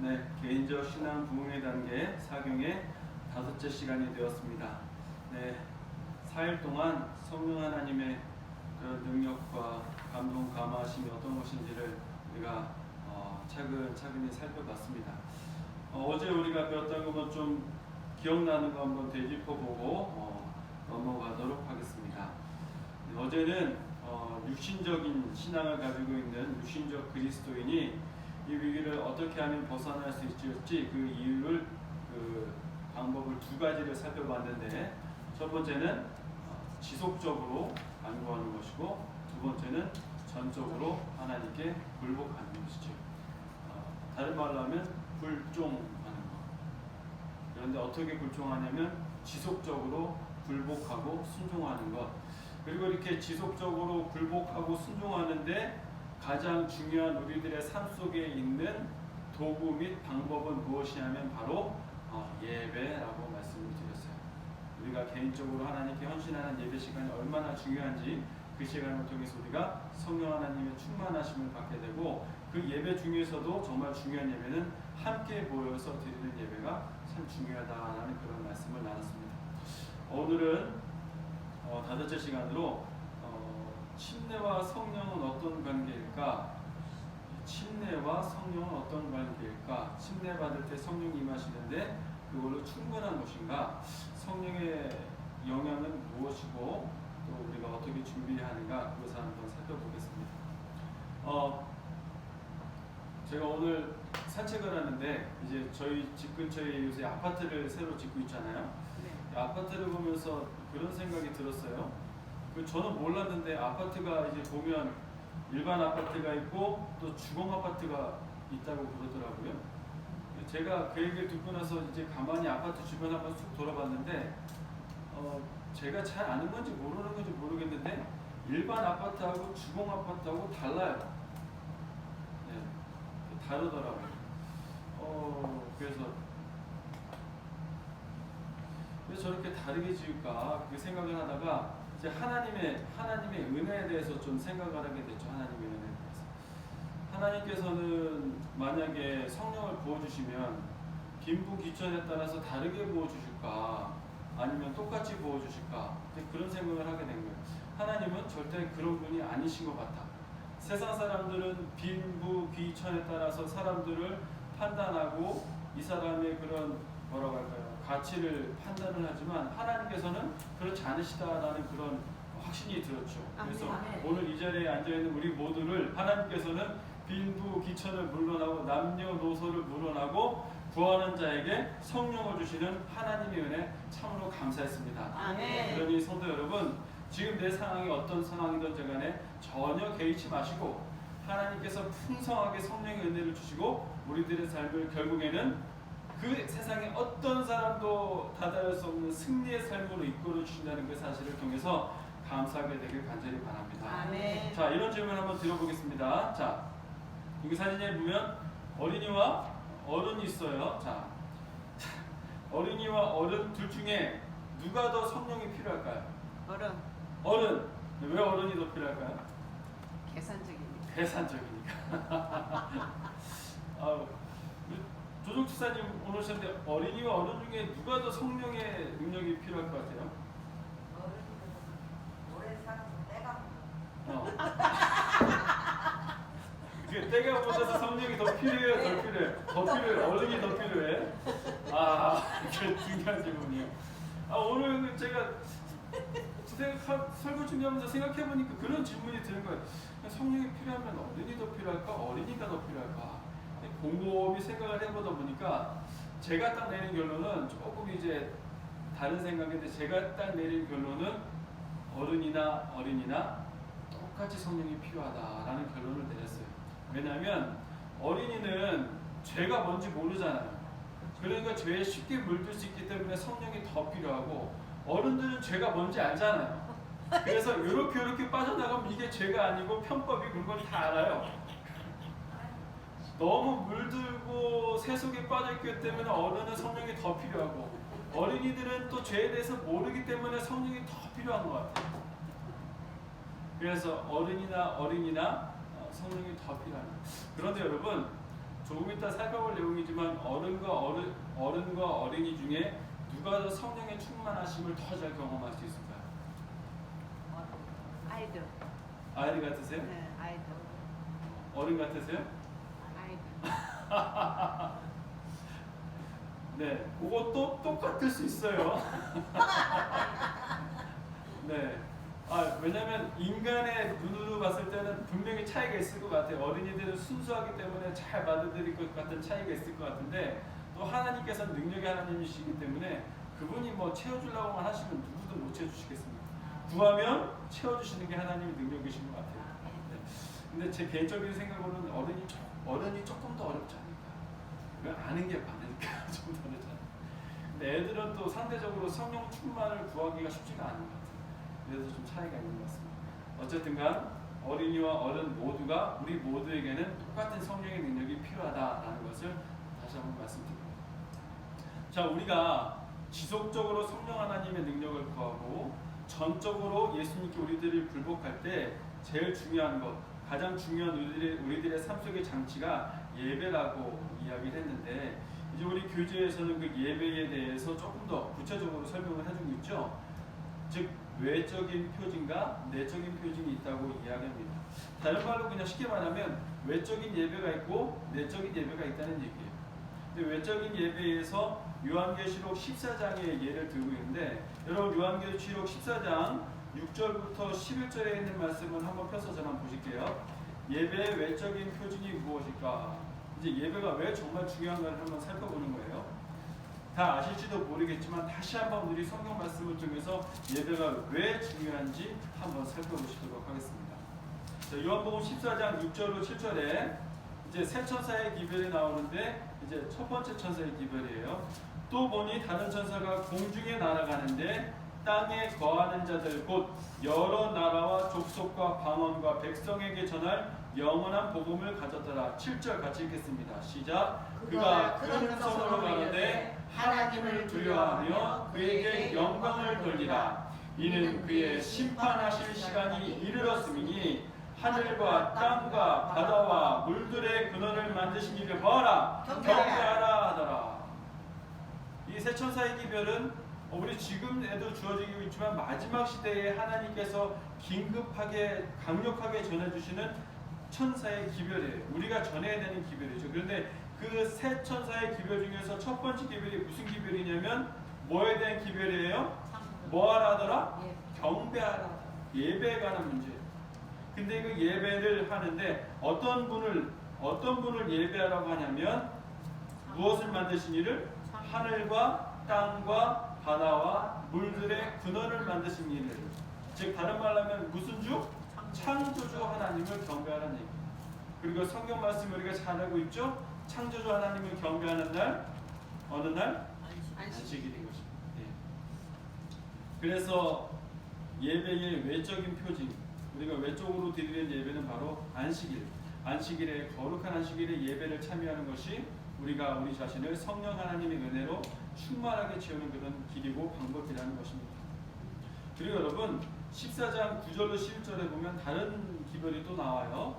네, 개인적 신앙 부흥의 단계 사경의 5째 시간이 되었습니다. 네, 4일 동안 성령 하나님의 그런 능력과 감동, 감화하심이 어떤 것인지를 우리가 차근차근히 살펴봤습니다. 어제 우리가 배웠던 것만 좀 기억나는 거 한번 되짚어보고 넘어가도록 하겠습니다. 네, 어제는 육신적인 신앙을 가지고 있는 육신적 그리스도인이 이 위기를 어떻게 하면 벗어날 수 있을지 그 이유를 방법을 2가지를 살펴봤는데, 첫 번째는 지속적으로 간구하는 것이고, 2번째는 전적으로 하나님께 굴복하는 것이죠. 다른 말로 하면 굴종하는 것. 그런데 어떻게 굴종하냐면 지속적으로 굴복하고 순종하는 것. 그리고 이렇게 지속적으로 굴복하고 순종하는데 가장 중요한 우리들의 삶 속에 있는 도구 및 방법은 무엇이냐면 바로 예배라고 말씀을 드렸어요. 우리가 개인적으로 하나님께 헌신하는 예배 시간이 얼마나 중요한지 그 시간을 통해서 우리가 성령 하나님의 충만하심을 받게 되고, 그 예배 중에서도 정말 중요한 예배는 함께 모여서 드리는 예배가 참 중요하다라는 그런 말씀을 나눴습니다. 오늘은 5째 시간으로 침례와 성령은 어떤 관계일까? 침례와 성령은 어떤 관계일까? 침례 받을 때 성령이 임하시는데 그걸로 충분한 것인가? 성령의 영향은 무엇이고 또 우리가 어떻게 준비해야 하는가? 그것을 한번 살펴보겠습니다. 제가 오늘 산책을 하는데 이제 저희 집 근처에 요새 아파트를 새로 짓고 있잖아요. 네. 아파트를 보면서 그런 생각이 들었어요. 저는 몰랐는데 아파트가 이제 보면 일반 아파트가 있고 또 주공 아파트가 있다고 그러더라고요. 제가 그 얘기를 듣고 나서 이제 가만히 아파트 주변 한번 쑥 돌아봤는데 제가 잘 아는 건지 모르는 건지 모르겠는데 일반 아파트하고 주공 아파트하고 달라요. 네, 다르더라고요. 그래서 왜 저렇게 다르게 지을까 그 생각을 하다가 이제 하나님의 은혜에 대해서 좀 생각을 하게 됐죠. 하나님의 은혜에 대해서. 하나님께서는 만약에 성령을 부어주시면 빈부귀천에 따라서 다르게 부어주실까 아니면 똑같이 부어주실까, 그런 생각을 하게 된 거예요. 하나님은 절대 그런 분이 아니신 것 같아. 세상 사람들은 빈부귀천에 따라서 사람들을 판단하고 이 사람의 그런 뭐라고 할까요? 가치를 판단을 하지만 하나님께서는 그렇지 않으시다라는 그런 확신이 들었죠. 그래서 오늘 이 자리에 앉아있는 우리 모두를 하나님께서는 빈부귀천을 물러나고 남녀노소를 물러나고 구하는 자에게 성령을 주시는 하나님의 은혜 참으로 감사했습니다. 아멘. 그러니 성도 여러분, 지금 내 상황이 어떤 상황이든지 간에 전혀 개의치 마시고 하나님께서 풍성하게 성령의 은혜를 주시고 우리들의 삶을 결국에는 그 세상에 어떤 사람도 다다를 수 없는 승리의 삶으로 이끌어 주신다는 그 사실을 통해서 감사하게 되길 간절히 바랍니다. 아멘. 자, 이런 질문 한번 드려보겠습니다. 자, 여기 사진에 보면 어린이와 어른이 있어요. 자, 어린이와 어른 둘 중에 누가 더 성령이 필요할까요? 어른. 왜 어른이 더 필요할까요? 계산적이니까. 조종 집사님 오늘 오셨는데 어린이와 어른 중에 누가 더 성령의 능력이 필요할 것 같아요? 오래 살아서 때가 때가 묻어서 성령이 더 필요해요, 덜 필요해요? 더 필요해요. 어른이 더 필요해? 이게 중요한 질문이에요. 오늘 제가 설교 준비하면서 생각해보니까 그런 질문이 드는 거예요. 성령이 필요하면 어른이 더 필요할까? 어린이가 더 필요할까? 곰곰이 생각을 해보다 보니까 제가 딱 내린 결론은 조금 이제 다른 생각인데, 제가 딱 내린 결론은 어른이나 어린이나 똑같이 성령이 필요하다라는 결론을 내렸어요. 왜냐하면 어린이는 죄가 뭔지 모르잖아요. 그러니까 죄에 쉽게 물들 수 있기 때문에 성령이 더 필요하고, 어른들은 죄가 뭔지 알잖아요. 그래서 이렇게 빠져나가면 이게 죄가 아니고 편법이 그걸 다 알아요. 너무 물들고 세속에 빠져있기 때문에 어른은 성령이 더 필요하고, 어린이들은 또 죄에 대해서 모르기 때문에 성령이 더 필요한 것 같아요. 그래서 어른이나 어린이나 성령이 더 필요합니다. 그런데 여러분, 조금 이따 살펴볼 내용이지만 어른과 어린이 중에 누가 더 성령의 충만하심을 더 잘 경험할 수 있을까요? 아이들. 아이들 같으세요? 네, 아이들. 어른 같으세요? 아이들. 네, 그것도 똑같을 수 있어요. 네. 왜냐면 인간의 눈으로 봤을 때는 분명히 차이가 있을 것 같아요. 어린이들은 순수하기 때문에 잘 받아들일 것 같은 차이가 있을 것 같은데 또 하나님께서는 능력의 하나님이시기 때문에 그분이 뭐 채워주려고만 하시면 누구도 못 채워주시겠습니까? 구하면 채워주시는 게 하나님의 능력이신 것 같아요. 네. 근데 제 개인적인 생각으로는 어른이 조금 더 어렵지 않을까. 아는 게 많으니까 좀 더 어렵지 않을까. 근데 애들은 또 상대적으로 성령 충만을 구하기가 쉽지가 않은 것 같아요. 그래서 좀 차이가 있는 것 같습니다. 어쨌든간 어린이와 어른 모두가 우리 모두에게는 똑같은 성령의 능력이 필요하다라는 것을 다시 한번 말씀드립니다. 자, 우리가 지속적으로 성령 하나님의 능력을 구하고 전적으로 예수님께 우리들이 굴복할 때 제일 중요한 것, 가장 중요한 우리들의 삶 속의 장치가 예배라고 이야기를 했는데 이제 우리 교재에서는 그 예배에 대해서 조금 더 구체적으로 설명을 해주고 있죠. 즉 외적인 표징과 내적인 표징이 있다고 이야기합니다. 다른 말로 그냥 쉽게 말하면 외적인 예배가 있고 내적인 예배가 있다는 얘기예요. 근데 외적인 예배에서 요한계시록 14장의 예를 들고 있는데 여러분 요한계시록 14장 6절부터 11절에 있는 말씀을 한번 펴서 저만 보실게요. 예배의 외적인 표징이 무엇일까? 이제 예배가 왜 정말 중요한가를 한번 살펴보는 거예요. 다 아실지도 모르겠지만 다시 한번 우리 성경 말씀을 통해서 예배가 왜 중요한지 한번 살펴보시도록 하겠습니다. 자, 요한복음 14장 6절로 7절에 이제 새 천사의 기별이 나오는데 이제 첫 번째 천사의 기별이에요. 또 보니 다른 천사가 공중에 날아가는데 땅에 거하는 자들 곧 여러 나라와 족속과 방언과 백성에게 전할 영원한 복음을 가졌더라. 7절 같이 읽겠습니다. 시작. 그가 큰 손으로 가로되 하나님을 두려워하며 그에게 영광을 돌리라. 이는 그의 심판하실 시간이 이르렀음이니 하늘과 땅과 바다와 물들의 근원을 만드신 이를 보아라. 경배하라 하더라. 이 세 천사의 기별은 우리 지금에도 주어지고 있지만 마지막 시대에 하나님께서 긴급하게 강력하게 전해주시는 천사의 기별이에요. 우리가 전해야 되는 기별이죠. 그런데 그 세 천사의 기별 중에서 첫 번째 기별이 무슨 기별이냐면 뭐에 대한 기별이에요? 뭐하라 하더라? 경배하라. 예배에 관한 문제예요. 근데 그 예배를 하는데 어떤 분을 예배하라고 하냐면 무엇을 만드신 이를? 하늘과 땅과 바다와 물들의 근원을 만드신 이를. 즉 다른 말로 하면 무슨 주? 창조주 하나님을 경배하라는 얘기. 그리고 성경 말씀 우리가 잘 알고 있죠? 창조주 하나님을 경배하는 날 어느 날? 안식일인 것입니다. 예. 그래서 예배의 외적인 표징, 우리가 외적으로 드리는 예배는 바로 안식일. 안식일에 거룩한 안식일에 예배를 참여하는 것이 우리가 우리 자신을 성령 하나님의 은혜로 충만하게 채우는 그런 길이고 방법이라는 것입니다. 그리고 여러분 14장 9절로 11절에 보면 다른 기별이 또 나와요.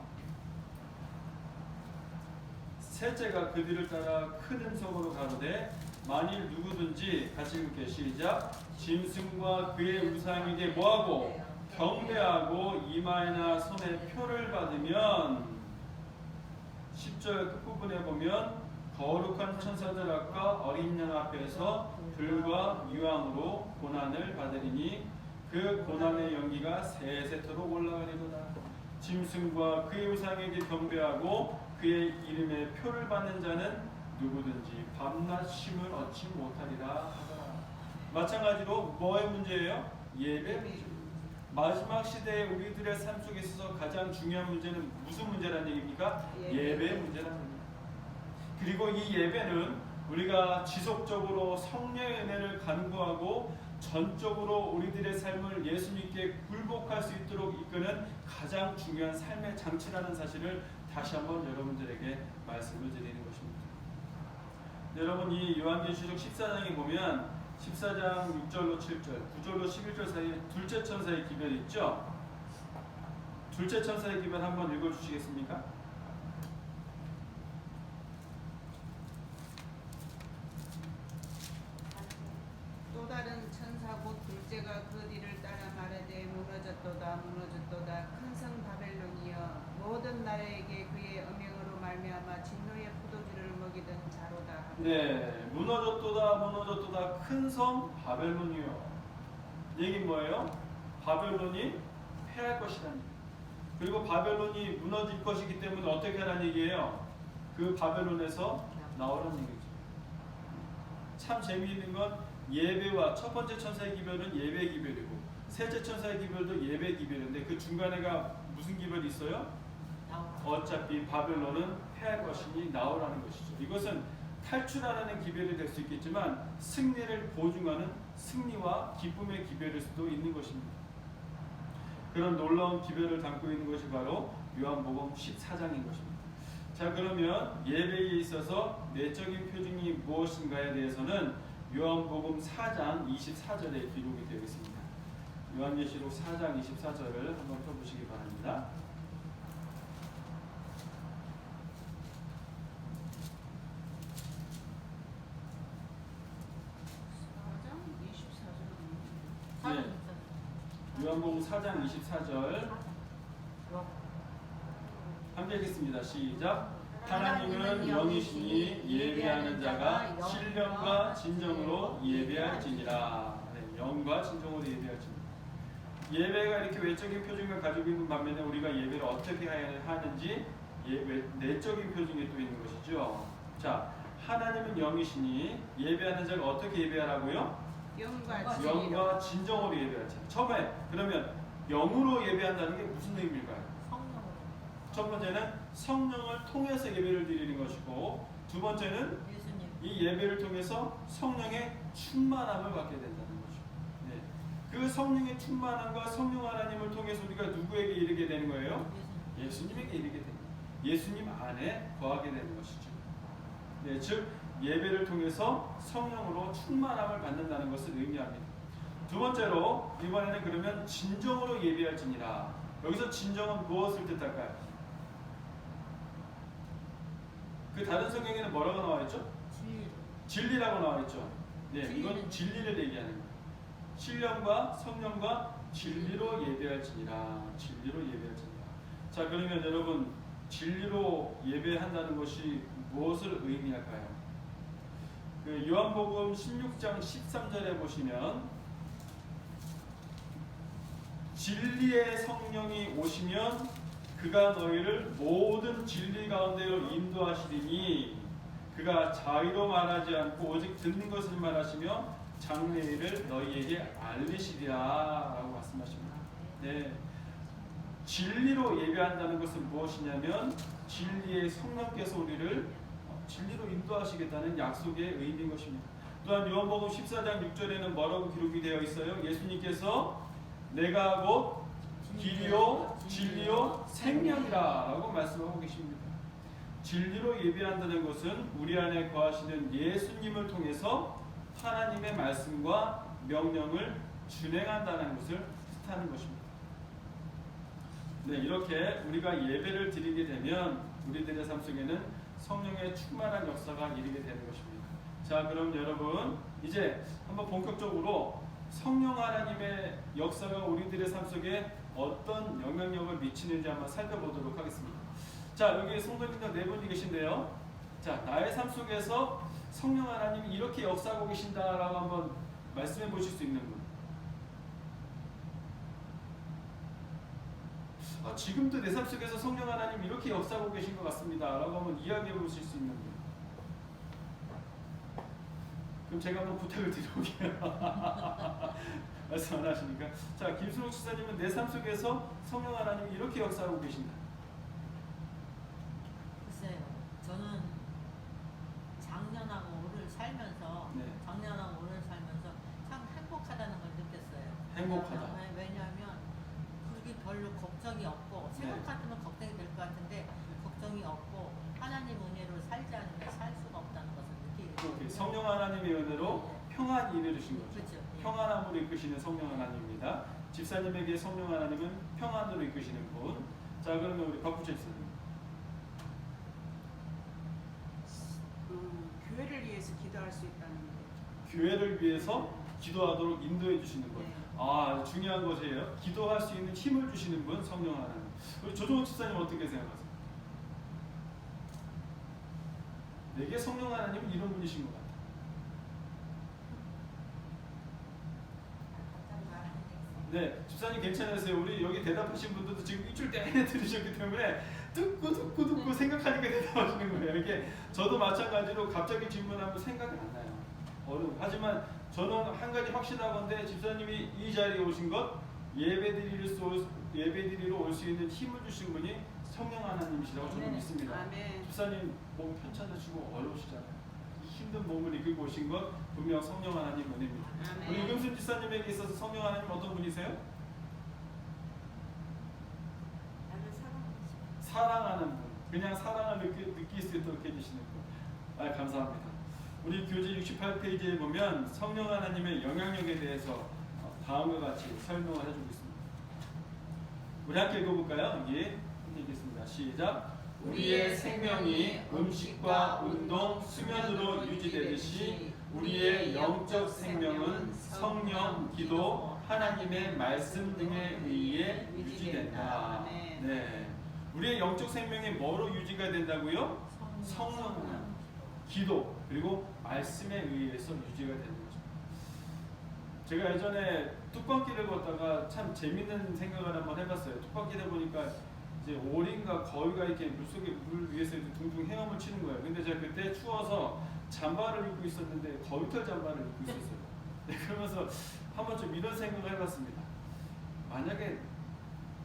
셋째가 그 뒤를 따라 큰 음성으로 가로되 만일 누구든지 같이 읽을게요. 시작. 짐승과 그의 우상에게 뭐하고 경배하고 이마에나 손에 표를 받으면 10절 끝부분에 보면 거룩한 천사들 앞과 어린 양 앞에서 불과 유황으로 고난을 받으리니 그 고난의 연기가 세세토록 올라가리로다. 짐승과 그의 우상에게 경배하고 그의 이름에 표를 받는 자는 누구든지 밤낮 쉼을 얻지 못하리라 하더라. 마찬가지로 뭐의 문제예요? 예배 문제. 마지막 시대에 우리들의 삶 속에 있어서 가장 중요한 문제는 무슨 문제라는 얘기입니까? 예배 문제라는 얘기입니다. 그리고 이 예배는 우리가 지속적으로 성령의 은혜를 간구하고 전적으로 우리들의 삶을 예수님께 굴복할 수 있도록 이끄는 가장 중요한 삶의 장치라는 사실을 다시 한번 여러분들에게 말씀을 드리는 것입니다. 여러분 이 요한계시록 14장에 보면 14장 6절로 7절, 9절로 11절 사이에 둘째 천사의 기별이 있죠? 둘째 천사의 기별 한번 읽어주시겠습니까? 형제가 그 뒤를 따라 말하되 무너졌도다 무너졌도다 큰 성 바벨론이여 모든 나라에게 그의 음행으로 말미암아 진노의 포도주를 먹이던 자로다. 네, 무너졌도다 무너졌도다 큰 성 바벨론이요. 얘기 뭐예요? 바벨론이 패할 것이라는 얘기. 그리고 바벨론이 무너질 것이기 때문에 어떻게 하라는 얘기예요? 그 바벨론에서 나오라는 얘기죠. 참 재미있는 건 예배와 첫 번째 천사의 기별은 예배 기별이고 셋째 천사의 기별도 예배 기별인데 그 중간에가 무슨 기별이 있어요? 어차피 바벨론은 패할 것이니 나오라는 것이죠. 이것은 탈출하라는 기별이 될 수 있겠지만 승리를 보증하는 승리와 기쁨의 기별일 수도 있는 것입니다. 그런 놀라운 기별을 담고 있는 것이 바로 요한복음 14장인 것입니다. 자, 그러면 예배에 있어서 내적인 표징이 무엇인가에 대해서는 요한복음 4장 24절에 기록이 되어 있습니다. 요한계시록 4장 24절을 한번 펴보시기 바랍니다. 네. 요한복음 4장 24절 함께 읽겠습니다. 시작. 하나님은 영이시니 예배하는 자가 신령과 진정으로 예배할지니라. 네, 영과 진정으로 예배할지니라. 예배가 이렇게 외적인 표징을 가지고 있는 반면에 우리가 예배를 어떻게 하는지 내적인 표징이 또 있는 것이죠. 자, 하나님은 영이시니 예배하는 자가 어떻게 예배하라고요? 영과 진정으로 예배하지. 처음에 그러면 영으로 예배한다는 게 무슨 의미일까요? 성령으로. 첫 번째는 성령을 통해서 예배를 드리는 것이고 두 번째는 예수님. 이 예배를 통해서 성령의 충만함을 받게 된다는 거죠. 네. 그 성령의 충만함과 성령 하나님을 통해서 우리가 누구에게 이르게 되는 거예요? 예수님에게 이르게 됩니다. 예수님 안에 거하게 되는 것이죠. 네, 즉 예배를 통해서 성령으로 충만함을 받는다는 것을 의미합니다. 두 번째로 이번에는 그러면 진정으로 예배할지니라. 여기서 진정은 무엇을 뜻할까요? 그 다른 성경에는 뭐라고 나와 있죠? 진리라고 나와 있죠. 네, 이건 진리를 얘기하는 거예요. 신령과 성령과 진리로 예배할지니라. 진리로 예배할지니라. 자, 그러면 여러분 진리로 예배한다는 것이 무엇을 의미할까요? 그 요한복음 16장 13절에 보시면 진리의 성령이 오시면 그가 너희를 모든 진리 가운데로 인도하시리니 그가 자의로 말하지 않고 오직 듣는 것을 말하시며 장래일을 너희에게 알리시리라 라고 말씀하십니다. 네. 진리로 예배한다는 것은 무엇이냐면 진리의 성령께서 우리를 진리로 인도하시겠다는 약속의 의미인 것입니다. 또한 요한복음 14장 6절에는 뭐라고 기록이 되어 있어요? 예수님께서 내가 곧 길이요 진리요 생명이라 라고 말씀하고 계십니다. 진리로 예배한다는 것은 우리 안에 거하시는 예수님을 통해서 하나님의 말씀과 명령을 준행한다는 것을 뜻하는 것입니다. 네, 이렇게 우리가 예배를 드리게 되면 우리들의 삶 속에는 성령의 충만한 역사가 이르게 되는 것입니다. 자, 그럼 여러분 이제 한번 본격적으로 성령 하나님의 역사가 우리들의 삶 속에 어떤 영향력을 미치는지 한번 살펴보도록 하겠습니다. 자, 여기 성도님들 네 분이 계신데요. 자, 나의 삶 속에서 성령 하나님이 이렇게 역사하고 계신다라고 한번 말씀해 보실 수 있는 분. 지금도 내 삶 속에서 성령 하나님 이렇게 역사하고 계신 것 같습니다 라고 한번 이야기해 보실 수 있는 분. 그럼 제가 한번 부탁을 드려볼게요. 말씀 안 하시니까. 자, 김순옥 지사님은 내 삶 속에서 성령 하나님이 이렇게 역사하고 계신다. 글쎄요, 저는 작년하고 올해를 살면서 작년하고 올해를 살면서 참 행복하다는 걸 느꼈어요. 행복하다. 왜냐하면 그렇게 별로 걱정이 없고 새벽 같으면 걱정이 될 것 같은데 걱정이 없고 하나님 은혜로 살지 않으면 살 수가 없다는 것을 느끼게. 성령 하나님의 은혜로 평안이 이르신 거죠. 그렇죠. 평안함으로 이끄시는 성령 하나님입니다. 집사님에게 성령 하나님은 평안으로 이끄시는 분. 자, 그러면 우리 박부채 집사님. 교회를 위해서 기도할 수 있다는 거. 교회를 위해서 기도하도록 인도해 주시는 분. 네. 아, 중요한 것이에요. 기도할 수 있는 힘을 주시는 분, 성령 하나님. 우리 조정욱 집사님 어떻게 생각하세요? 내게 성령 하나님은 이런 분이신 것 같아요. 네, 집사님 괜찮으세요? 우리 여기 대답하신 분들도 지금 일주일 내내 들으셨기 때문에 듣고 생각하니까 대답하시는 거예요. 이게 저도 마찬가지로 갑자기 질문하면 생각이 안 나요. 하지만 저는 한 가지 확신하건대 집사님이 이 자리에 오신 것 예배드리러 올 수 있는 힘을 주신 분이 성령 하나님이시라고 저는 믿습니다. 아멘. 집사님 몸 편찮으시고 어려우시잖아요. 이 힘든 몸을 이끌고 오신 것 분명 성령 하나님 은혜입니다. 아멘. 우리 이금순 집사님에게 있어서 성령 하나님 어떤 분이세요? 사랑하는 분, 그냥 사랑을 느낄 수 있도록 해주시는 분. 아, 감사합니다. 우리 교재 68페이지에 보면 성령 하나님의 영향력에 대해서 다음과 같이 설명을 해주고 있습니다. 우리 함께 읽어볼까요? 여기 읽겠습니다. 시작. 우리의 생명이 음식과 운동, 수면으로 유지되듯이 우리의 영적 생명은 성령, 기도, 하나님의 말씀 등에 의해 유지된다. 네. 우리의 영적 생명이 뭐로 유지가 된다고요? 성령, 기도, 그리고 말씀에 의해서 유지가 되는 거죠. 제가 예전에 뚝방길을 걷다가 참 재밌는 생각을 한번 해봤어요. 뚝방길에 보니까 이제 오리인가 거위가 이렇게 물 위에서 이렇게 둥둥 헤엄을 치는 거예요. 근데 제가 그때 추워서 잠바를 입고 있었는데 거위털 잠바를 입고 있었어요. 네, 그러면서 한번 좀 이런 생각을 해봤습니다. 만약에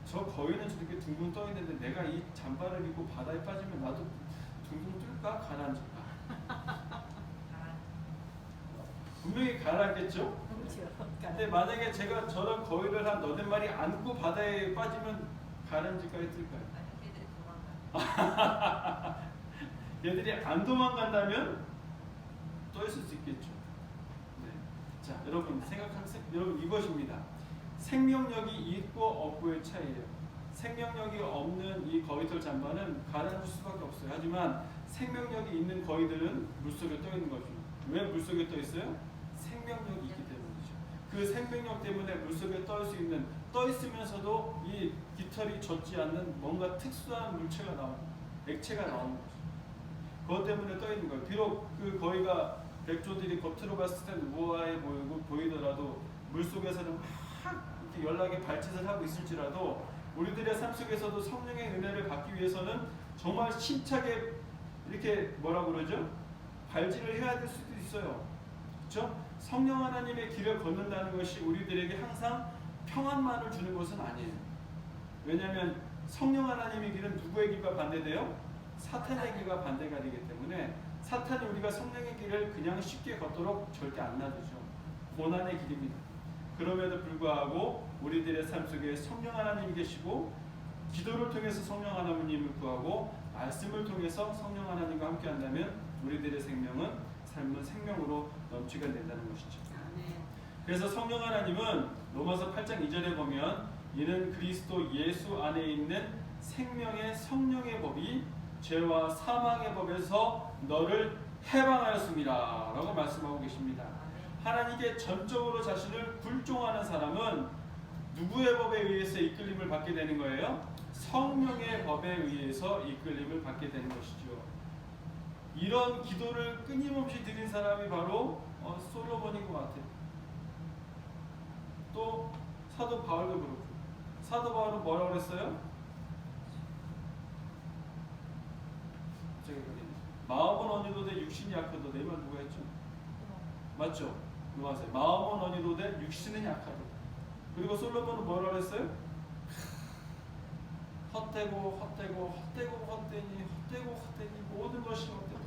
저 거위는 저렇게 둥둥 떠 있는데 내가 이 잠바를 입고 바다에 빠지면 나도 둥둥 뜰까 가라앉을까? 분명히 가라앉겠죠? 근데 만약에 제가 저런 거위를 한 너댓 마리 안고 바다에 빠지면 가라앉을까요? 뜰까요? 얘들이 안 도망간다면 떠 있을 수 있겠죠. 네. 자, 여러분 여러분 이것입니다. 생명력이 있고 없고의 차이예요. 생명력이 없는 이 거위털 잠바는 가라앉을 수밖에 없어요. 하지만 생명력이 있는 거위들은 물속에 떠 있는 것입니다. 왜 물속에 떠 있어요? 생명력이 있기 때문이죠. 그 생명력 때문에 물속에 떠 있으면서도 이 깃털이 젖지 않는 뭔가 특수한 물체가 액체가 나오는 거죠. 그것 때문에 떠 있는 거예요. 비록 그 거위가 백조들이 겉으로 봤을 때는 우아해 보이더라도 물속에서는 막 이렇게 연락에 발짓을 하고 있을지라도 우리들의 삶 속에서도 성령의 은혜를 받기 위해서는 정말 힘차게 이렇게 발질을 해야 될 수도 있어요. 그렇죠? 성령 하나님의 길을 걷는다는 것이 우리들에게 항상 평안만을 주는 것은 아니에요. 왜냐하면 성령 하나님의 길은 누구의 길과 반대돼요? 사탄의 길과 반대가 되기 때문에 사탄이 우리가 성령의 길을 그냥 쉽게 걷도록 절대 안 놔두죠. 고난의 길입니다. 그럼에도 불구하고 우리들의 삶 속에 성령 하나님이 계시고 기도를 통해서 성령 하나님을 구하고 말씀을 통해서 성령 하나님과 함께 한다면 우리들의 삶은 생명으로 넘치게 된다는 것이죠. 그래서 성령 하나님은 로마서 8장 2절에 보면 이는 그리스도 예수 안에 있는 생명의 성령의 법이 죄와 사망의 법에서 너를 해방하였습니다 라고 말씀하고 계십니다. 하나님께 전적으로 자신을 굴종하는 사람은 누구의 법에 의해서 이끌림을 받게 되는 거예요? 성령의 법에 의해서 이끌림을 받게 되는 것이죠. 이런 기도를 끊임없이 드린 사람이 바로 솔로몬인 것 같아요. 또 사도 바울도 그렇고. 사도 바울은 뭐라고 그랬어요? 마음은 언니도되 육신이 약하도다. 이 말 누가 했죠? 맞죠? 누가세요? 마음은 언니도되 육신은 약하도다. 그리고 솔로몬은 뭐라고 했어요? 헛되니 모든 것이 헛되다.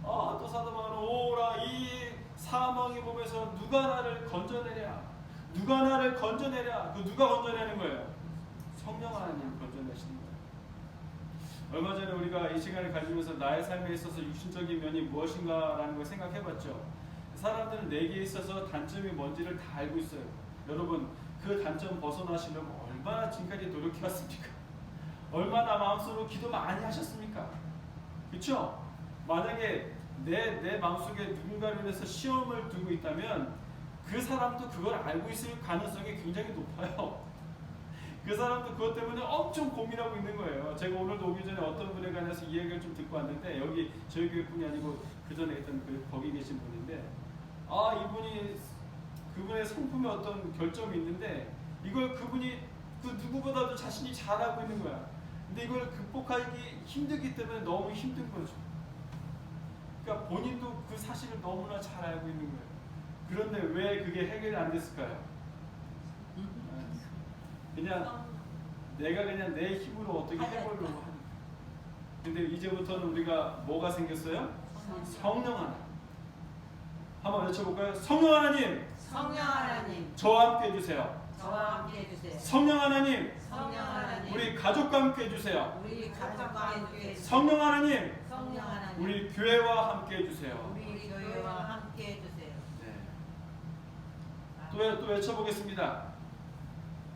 또 사도 바울은 오라 이 사망의 몸에서 누가 나를 건져내랴. 그 누가 건져내는 거예요? 성령 하나님 건져내시는 거예요. 얼마 전에 우리가 이 시간을 가지면서 나의 삶에 있어서 육신적인 면이 무엇인가라는 걸 생각해봤죠. 사람들은 내게 있어서 단점이 뭔지를 다 알고 있어요. 여러분 그 단점 벗어나시려면 얼마나 지금까지 노력해왔습니까? 얼마나 마음속으로 기도 많이 하셨습니까? 그렇죠? 만약에 내 마음속에 누군가를 위해서 시험을 두고 있다면 그 사람도 그걸 알고 있을 가능성이 굉장히 높아요. 그 사람도 그것 때문에 엄청 고민하고 있는 거예요. 제가 오늘도 오기 전에 어떤 분에 관해서 이 얘기를 좀 듣고 왔는데, 여기 저희 교회뿐이 아니고 그 전에 있던 거기 계신 분인데, 이분이 그분의 성품에 어떤 결점이 있는데 이걸 그분이 그 누구보다도 자신이 잘하고 있는 거야. 근데 이걸 극복하기 힘들기 때문에 너무 힘든 거죠. 그러니까 본인도 그 사실을 너무나 잘 알고 있는 거예요. 그런데 왜 그게 해결이 안 됐을까요? 그냥 내가 그냥 내 힘으로 어떻게 해보려고 하는 거예요. 근데 이제부터는 우리가 뭐가 생겼어요? 성령 하나님. 한번 외쳐볼까요? 성령 하나님, 성령 하나님, 저와 함께 해주세요. 저와 함께 해주세요. 성령 하나님, 성령 하나님, 우리 가족과 함께 해주세요. 우리 가족과 함께 해주세요. 성령 하나님, 성령 하나님, 우리 교회와 함께 해주세요. 우리 교회와 함께 해주세요. 네. 또 외쳐보겠습니다.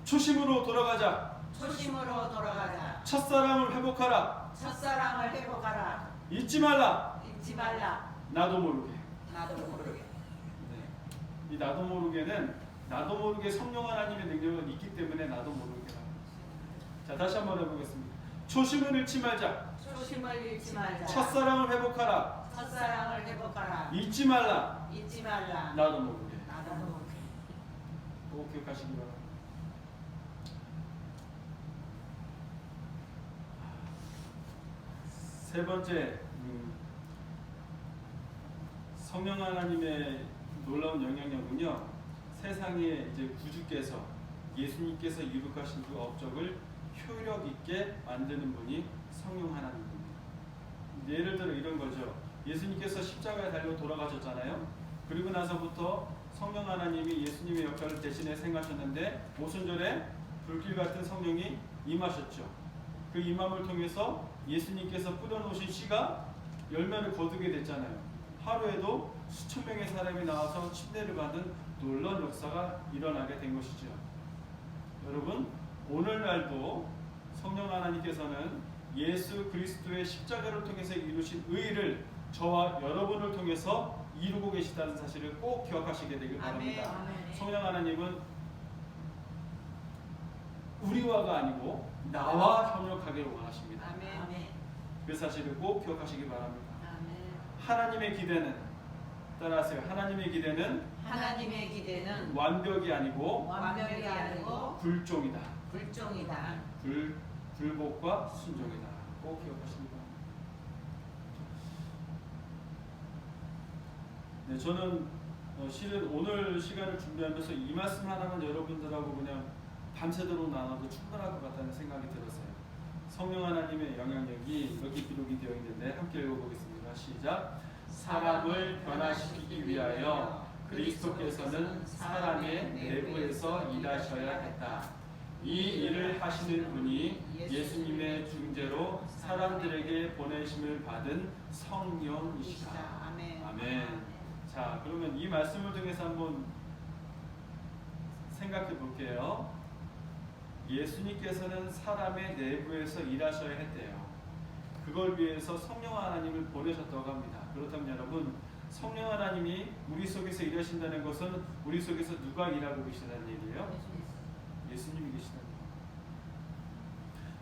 초심으로 돌아가자. 초심으로 돌아가자. 첫사랑을 회복하라. 첫사랑을 회복하라. 잊지 말라. 잊지 말라. 나도 모르게. 나도 모르게. 이 나도 모르게는 나도 모르게 성령 하나님의 능력은 있기 때문에 나도 모르게. 자, 다시 한번 해보겠습니다. 초심을 잃지 말자. 초심을 잃지 말자. 첫사랑을 회복하라. 첫사랑을 회복하라. 잊지 말라. 잊지 말라. 나도 모르게. 나도 모르게. 꼭 기억하시기 바랍니다. 세 번째, 성령 하나님의 놀라운 영향력은요, 세상에 이제 구주께서 예수님께서 이룩하신 그 업적을 효력 있게 만드는 분이 성령 하나님입니다. 예를 들어 이런 거죠. 예수님께서 십자가에 달려 돌아가셨잖아요. 그리고 나서부터 성령 하나님이 예수님의 역할을 대신해 행하셨는데, 오순절에 불길 같은 성령이 임하셨죠. 그 임함을 통해서 예수님께서 뿌려놓으신 씨가 열매를 거두게 됐잖아요. 하루에도 수천 명의 사람이 나와서 침례를 받은 놀라운 역사가 일어나게 된 것이죠. 여러분, 오늘날도 성령 하나님께서는 예수 그리스도의 십자가를 통해서 이루신 의를 저와 여러분을 통해서 이루고 계시다는 사실을 꼭 기억하시게 되길 바랍니다. 아멘. 성령 하나님은 우리와가 아니고 나와 협력하기를 원하십니다. 아멘. 그 사실을 꼭 기억하시기 바랍니다. 아멘. 하나님의 기대는, 따라하세요. 하나님의 기대는 하나님의 기대는 완벽이 아니고 완벽이 아니고 불종이다. 불종이다. 불복과 순종이다. 꼭 기억하시기 바랍니다. 네, 저는 실은 오늘 시간을 준비하면서 이 말씀 하나만 여러분들하고 그냥 밤새도록 나눠도 충분할 것 같다는 생각이 들었어요. 성령 하나님의 영향력이 여기 기록이 되어 있는데 함께 읽어보겠습니다. 시작. 사람을 변화시키기 위하여 그리스도께서는 사람의 내부에서 일하셔야 했다. 이 일을 하시는 분이 예수님의 중재로 사람들에게 보내심을 받은 성령이시다. 아멘. 아멘. 자, 그러면 이 말씀을 통해서 한번 생각해 볼게요. 예수님께서는 사람의 내부에서 일하셔야 했대요. 그걸 위해서 성령 하나님을 보내셨다고 합니다. 그렇다면 여러분, 성령 하나님이 우리 속에서 일하신다는 것은 우리 속에서 누가 일하고 계시다는 얘기예요? 예수님이 계시다는 거예요.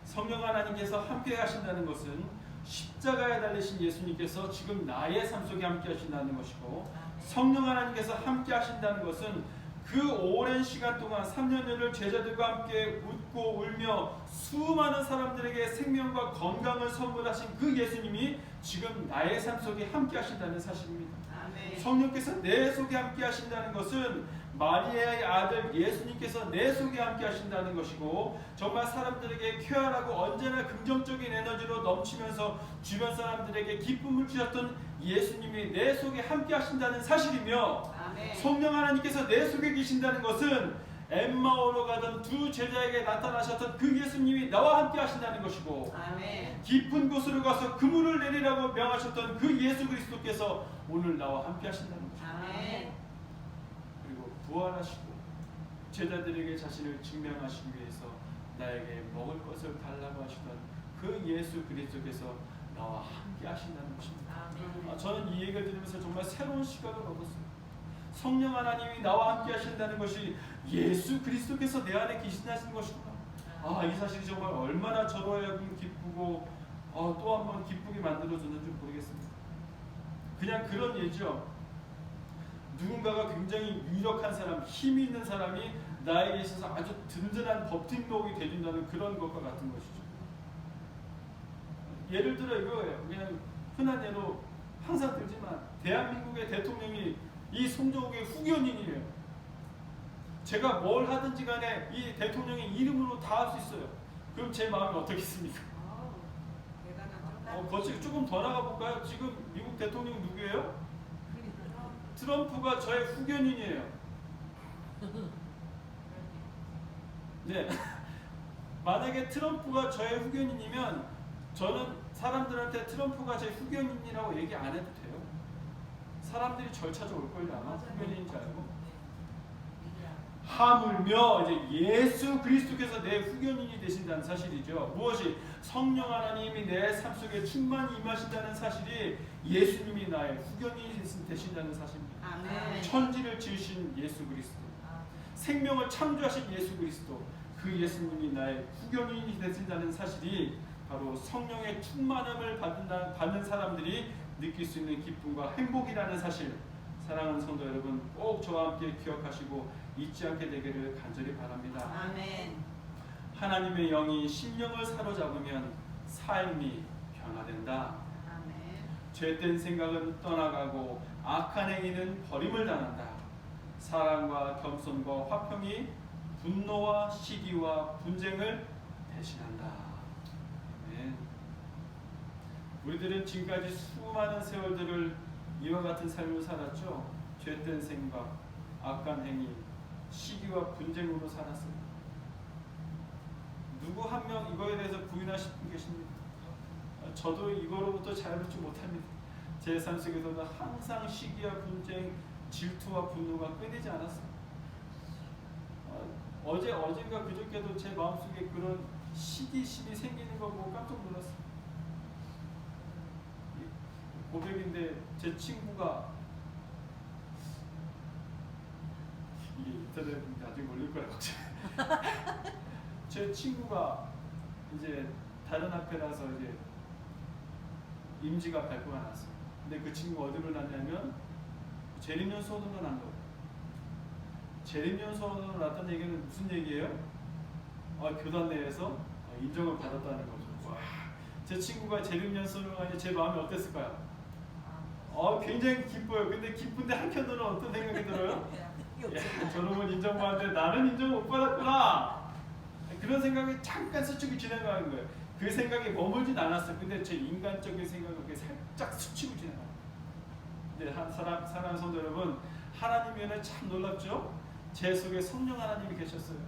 성령 하나님께서 함께 하신다는 것은 십자가에 달리신 예수님께서 지금 나의 삶 속에 함께 하신다는 것이고, 성령 하나님께서 함께 하신다는 것은 그 오랜 시간 동안 3년여를 제자들과 함께 웃고 울며 수많은 사람들에게 생명과 건강을 선물하신 그 예수님이 지금 나의 삶 속에 함께 하신다는 사실입니다. 아멘. 성령께서 내 속에 함께 하신다는 것은 마리아의 아들 예수님께서 내 속에 함께 하신다는 것이고, 정말 사람들에게 쾌활하고 언제나 긍정적인 에너지로 넘치면서 주변 사람들에게 기쁨을 주셨던 예수님이 내 속에 함께 하신다는 사실이며, 아멘. 성령 하나님께서 내 속에 계신다는 것은 엠마오로 가던 두 제자에게 나타나셨던 그 예수님이 나와 함께 하신다는 것이고, 아멘. 깊은 곳으로 가서 그물을 내리라고 명하셨던 그 예수 그리스도께서 오늘 나와 함께 하신다는 것이고, 아멘. 그리고 부활하시고 제자들에게 자신을 증명하시기 위해서 나에게 먹을 것을 달라고 하시던 그 예수 그리스도께서 나와 함께 하신다는 것입니다. 아멘. 저는 이 얘기를 들으면서 정말 새로운 시각을 얻었어요. 성령 하나님이 나와 함께 하신다는 것이 예수 그리스도께서 내 안에 계신다는 것이구나. 이 사실이 정말 얼마나 저로 하여금 기쁘고 또 한 번 기쁘게 만들어줬는지 모르겠습니다. 그냥 그런 예죠. 누군가가 굉장히 유력한 사람, 힘이 있는 사람이 나에게 있어서 아주 든든한 버팀목이 되준다는 그런 것과 같은 것이죠. 예를 들어 이거예요. 그냥 흔한 예로 항상 들지만 대한민국의 대통령이 이 송정욱의 후견인이에요. 제가 뭘 하든지 간에 이 대통령의 이름으로 다 할 수 있어요. 그럼 제 마음이 어떻겠습니까? 대단하죠. 거치 조금 더 나가 볼까요? 지금 미국 대통령 누구예요? 트럼프가 저의 후견인이에요. 네. 만약에 트럼프가 저의 후견인이면 저는 사람들한테 트럼프가 제 후견인이라고 얘기 안 해도 돼요. 사람들이 절 찾아올걸요 아마 후견인인지 알고. 하물며 이제 예수 그리스도께서 내 후견인이 되신다는 사실이죠. 무엇이? 성령 하나님이 내 삶 속에 충만히 임하신다는 사실이 예수님이 나의 후견인이 되신다는 사실입니다. 아멘. 천지를 지으신 예수 그리스도, 생명을 창조하신 예수 그리스도, 그 예수님이 나의 후견인이 되신다는 사실이 바로 성령의 충만함을 받는 사람들이 느낄 수 있는 기쁨과 행복이라는 사실, 사랑하는 성도 여러분 꼭 저와 함께 기억하시고 잊지 않게 되기를 간절히 바랍니다. 아멘. 하나님의 영이 심령을 사로잡으면 삶이 변화된다. 아멘. 죄된 생각은 떠나가고 악한 행위는 버림을 당한다. 사랑과 겸손과 화평이 분노와 시기와 분쟁을 대신한다. 아멘. 우리들은 지금까지 수많은 세월들을 이와 같은 삶을 살았죠. 죄된 생각, 악한 행위, 시기와 분쟁으로 살았어요. 누구 한 명 이거에 대해서 부인하실 분 계십니까? 저도 이거로부터 자유롭지 못합니다. 제 삶 속에서는 항상 시기와 분쟁, 질투와 분노가 끊이지 않았어요. 어젠가 그저께도 제 마음속에 그런 시기심이 생기는 거 보고 깜짝 놀랐어요. 고백인데 제 친구가 이게 인터넷에 나중에 올릴 거라 걱정. 제 친구가 이제 다른 학교라서 이제 임지가 발표가 났어요. 근데 그 친구가 어디로 났냐면 재림연수원으로 난 거예요. 재림연수원으로 났다는 얘기는 무슨 얘기예요? 교단 내에서 인정을 받았다는 거죠. 와, 제 친구가 재림연수원으로 가니 제 마음이 어땠을까요? 굉장히 기뻐요. 근데 기쁜데 한편으로는 어떤 생각이 들어요? 야, 저놈은 인정받는데 나는 인정 못 받았구나. 그런 생각이 잠깐 스치고 지나가는 거예요. 그 생각에 머물진 않았어요. 근데 제 인간적인 생각이 살짝 스치고 지나가요. 근데 사랑하는 성도 여러분, 하나님의 은혜 참 놀랍죠? 제 속에 성령 하나님이 계셨어요.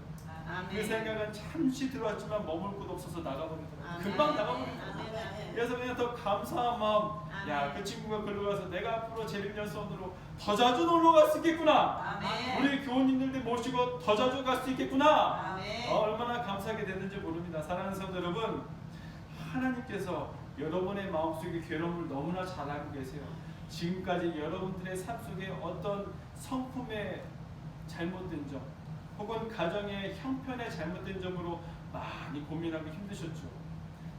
아멘. 그 생각은 잠시 들어왔지만 머물 곳 없어서 나가버리더라고요. 아멘. 금방 나가버리더라고요. 아멘. 그래서 그냥 더 감사한 마음, 야, 아멘. 그 친구가 글로 가서 내가 앞으로 재림연수원으로 더 자주 놀러 갈 수 있겠구나. 아멘. 우리 교우님들도 모시고 더 자주 갈 수 있겠구나. 아멘. 얼마나 감사하게 됐는지 모릅니다. 사랑하는 성도 여러분, 하나님께서 여러분의 마음속에 괴로움을 너무나 잘 알고 계세요. 지금까지 여러분들의 삶 속에 어떤 성품의 잘못된 점 혹은 가정의 형편의 잘못된 점으로 많이 고민하고 힘드셨죠.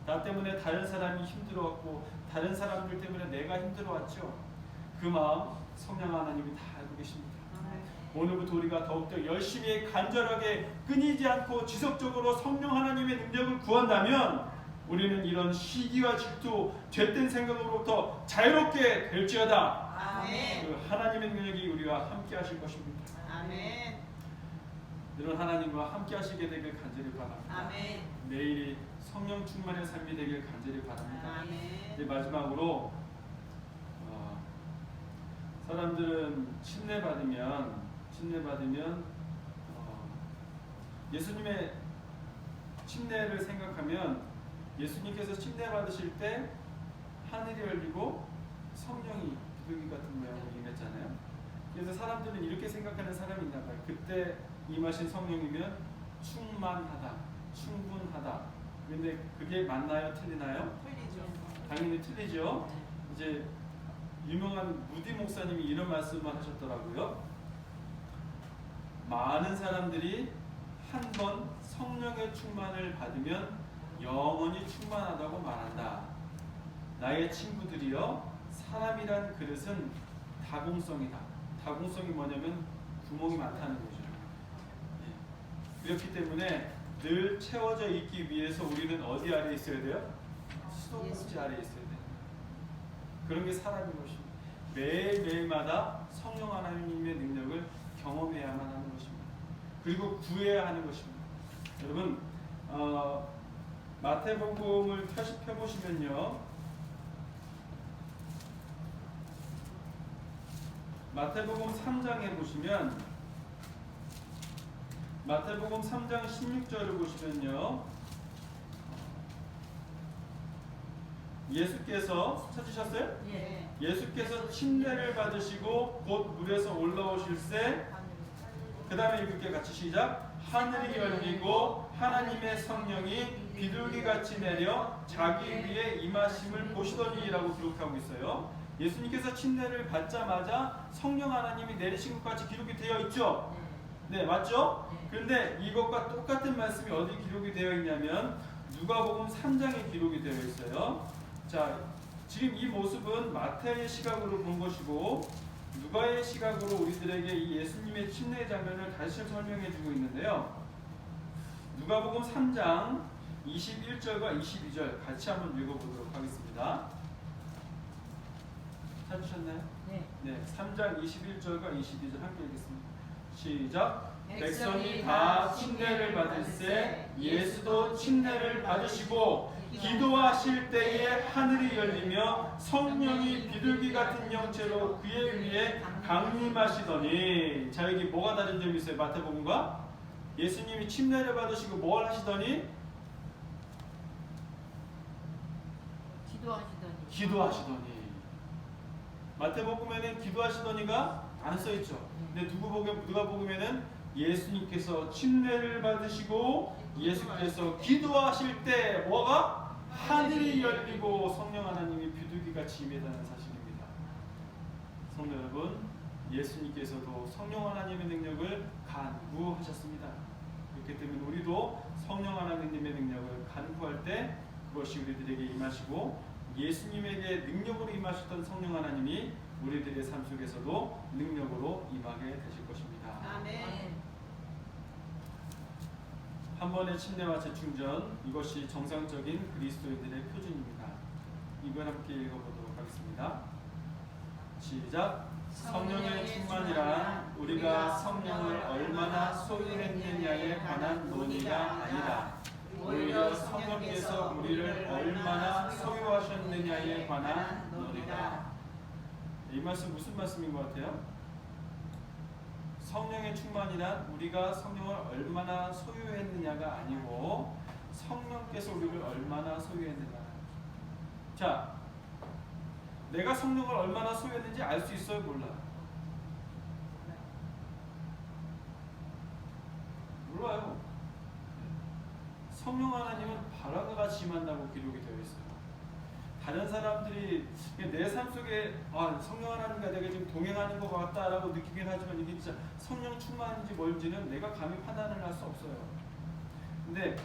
나 때문에 다른 사람이 힘들어왔고 다른 사람들 때문에 내가 힘들어왔죠. 그 마음 성령 하나님이 다 알고 계십니다. 오늘부터 우리가 더욱더 열심히 간절하게 끊이지 않고 지속적으로 성령 하나님의 능력을 구한다면 우리는 이런 시기와 질투, 죄된 생각으로부터 자유롭게 될지어다. 아멘. 그 하나님의 능력이 우리와 함께 하실 것입니다. 아멘. 이런 하나님과 함께 하시게 되길 간절히 바랍니다. 아멘. 내일이 성령 충만의 삶이 되길 간절히 바랍니다. 아멘. 이제 마지막으로 사람들은 침례받으면 예수님의 침례를 생각하면 예수님께서 침례받으실 때 하늘이 열리고 성령이 비둘기 같은 모양으로 임했잖아요. 그래서 사람들은 이렇게 생각하는 사람이 있나 봐요. 그때 임하신 성령이면 충만하다, 충분하다. 근데 그게 맞나요? 틀리나요? 틀리죠. 당연히 틀리죠. 이제 유명한 무디 목사님이 이런 말씀을 하셨더라고요. 많은 사람들이 한 번 성령의 충만을 받으면 영원히 충만하다고 말한다. 나의 친구들이여, 사람이란 그릇은 다공성이다. 다공성이 뭐냐면 구멍이 많다는 거죠. 그렇기 때문에 늘 채워져 있기 위해서 우리는 어디 아래 있어야 돼요? 수도꼭지 아래 있어야 돼요. 그런 게 사람인 것입니다. 매일매일마다 성령 하나님의 능력을 경험해야만 하는 것입니다. 그리고 구해야 하는 것입니다. 여러분, 마태복음을 펴보시면요, 마태복음 3장에 보시면, 마태복음 3장 16절을 보시면요, 예수께서 찾으셨어요? 예. 예수께서 침례를 받으시고 곧 물에서 올라오실새, 그 다음에 읽을게요. 같이 시작. 하늘이 열리고 하나님의 성령이 비둘기같이 내려 자기 위에 임하심을 보시더니라고 기록하고 있어요. 예수님께서 침례를 받자마자 성령 하나님이 내리신 것 같이 기록이 되어 있죠? 네, 맞죠? 그런데 이것과 똑같은 말씀이 어디 기록이 되어 있냐면 누가복음 3장에 기록이 되어 있어요. 자, 지금 이 모습은 마태의 시각으로 본 것이고 누가의 시각으로 우리들에게 이 예수님의 침례 장면을 다시 설명해 주고 있는데요. 누가복음 3장 21절과 22절 같이 한번 읽어보도록 하겠습니다. 찾으셨나요? 네, 3장 21절과 22절 함께 읽겠습니다. 시작. 백성이 다 침례를 받을새 예수도 침례를 받으시고 기도하실 때에 하늘이 열리며 성령이 비둘기 같은 형체로 그의 위에 강림하시더니. 자, 여기 뭐가 다른 점이 있어요? 마태복음과 예수님이 침례를 받으시고 뭘 하시더니? 기도하시더니. 마태복음에는 기도하시더니가 안 써있죠. 근데 누가복음에는 예수님께서 침례를 받으시고 예수께서 기도하실 때 뭐가? 하늘이 열리고 성령 하나님이 비둘기같이 임했다는 사실입니다. 성도 여러분, 예수님께서도 성령 하나님의 능력을 간구하셨습니다. 그렇기 때문에 우리도 성령 하나님의 능력을 간구할 때 그것이 우리들에게 임하시고 예수님에게 능력으로 임하셨던 성령 하나님이 우리들의 삶 속에서도 능력으로 임하게 되실 것입니다. 아멘. 한 번의 침례와 재충전, 이것이 정상적인 그리스도인들의 표준입니다. 이걸 함께 읽어보도록 하겠습니다. 시작. 성령의 충만이란 우리가 성령을 얼마나 소유했느냐에 관한 논의가 아니라 오히려 성령께서 우리를 얼마나 소유하셨느냐에 관한 논의다. 이 말씀 무슨 말씀인 것 같아요? 성령의 충만이란 우리가 성령을 얼마나 소유했느냐가 아니고 성령께서 우리를 얼마나 소유했느냐. 자, 내가 성령을 얼마나 소유했는지 알 수 있어요? 몰라요? 몰라요. 성령 하나님은 바람과 같이 임한다고 기록이 되어 있어요. 다른 사람들이 내 삶 속에 성령 하나님과 내가 지금 동행하는 것 같다라고 느끼긴 하지만 이게 진짜 성령 충만인지 뭔지는 내가 감히 판단을 할 수 없어요. 근데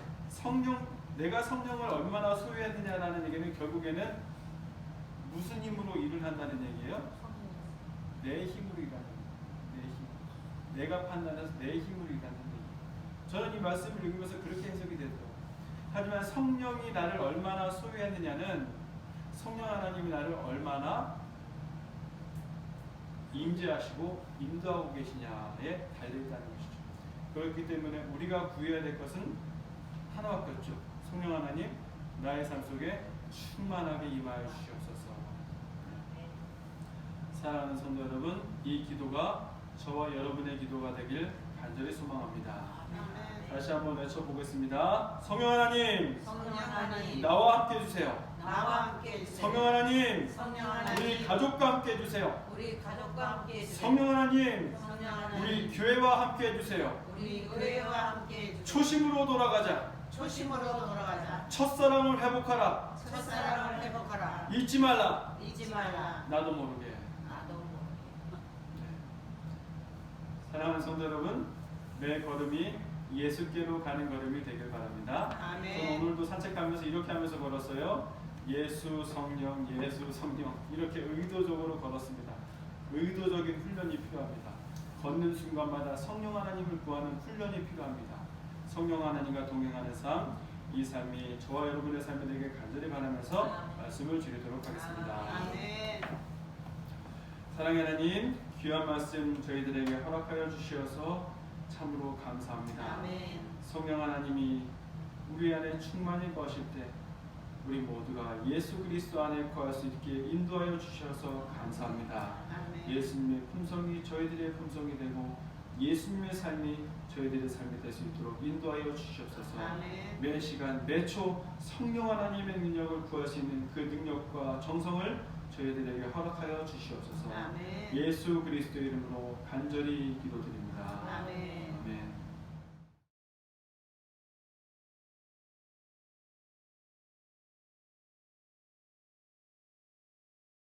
내가 성령을 얼마나 소유했느냐라는 얘기는 결국에는 무슨 힘으로 일을 한다는 얘기예요? 내 힘으로 일하는 거예요. 내 힘. 내가 판단해서 내 힘으로 일하는 얘기예요. 저는 이 말씀을 읽으면서 그렇게 해석이 되더라고요. 하지만 성령이 나를 얼마나 소유했느냐는 성령 하나님이 나를 얼마나 임재하시고 인도하고 계시냐에 달려있다는 것이죠. 그렇기 때문에 우리가 구해야 될 것은 하나밖에 없죠. 성령 하나님, 나의 삶 속에 충만하게 임하여 주시옵소서. 사랑하는 성도 여러분, 이 기도가 저와 여러분의 기도가 되길 간절히 소망합니다. 아멘. 다시 한번 외쳐보겠습니다. 성령 하나님, 성령 하나님, 나와 함께 해주세요. 나와 함께 해주세요. 성령 하나님, 성령 하나님, 우리 가족과 함께 해주세요. 우리 가족과 함께 해주세요. 성령 하나님, 성령 하나님, 우리 교회와 함께 해주세요. 우리 교회와 함께 해주세요. 초심으로 돌아가자. 초심으로 돌아가자. 첫사랑을 회복하라. 첫사랑을 회복하라. 잊지 말라. 잊지 말라. 나도 모르게. 나도 모르게. 사랑하는 성도 여러분, 매 걸음이 예수께로 가는 걸음이 되길 바랍니다. 아멘. 저는 오늘도 산책하면서 이렇게 하면서 걸었어요. 예수 성령 예수 성령 이렇게 의도적으로 걸었습니다. 의도적인 훈련이 필요합니다. 걷는 순간마다 성령 하나님을 구하는 훈련이 필요합니다. 성령 하나님과 동행하는 삶, 이 삶이 저와 여러분의 삶이 되길 간절히 바라면서 말씀을 드리도록 하겠습니다. 아멘. 사랑의 하나님, 귀한 말씀 저희들에게 허락하여 주시어서 참으로 감사합니다. 아멘. 성령 하나님이 우리 안에 충만히 거하실 때 우리 모두가 예수 그리스도 안에 거할 수 있게 인도하여 주셔서 감사합니다. 아멘. 예수님의 품성이 저희들의 품성이 되고 예수님의 삶이 저희들의 삶이 될 수 있도록 인도하여 주시옵소서. 아멘. 매 시간 매초 성령 하나님의 능력을 구할 수 있는 그 능력과 정성을 저희들에게 허락하여 주시옵소서. 아멘. 예수 그리스도의 이름으로 간절히 기도드립니다. 아멘.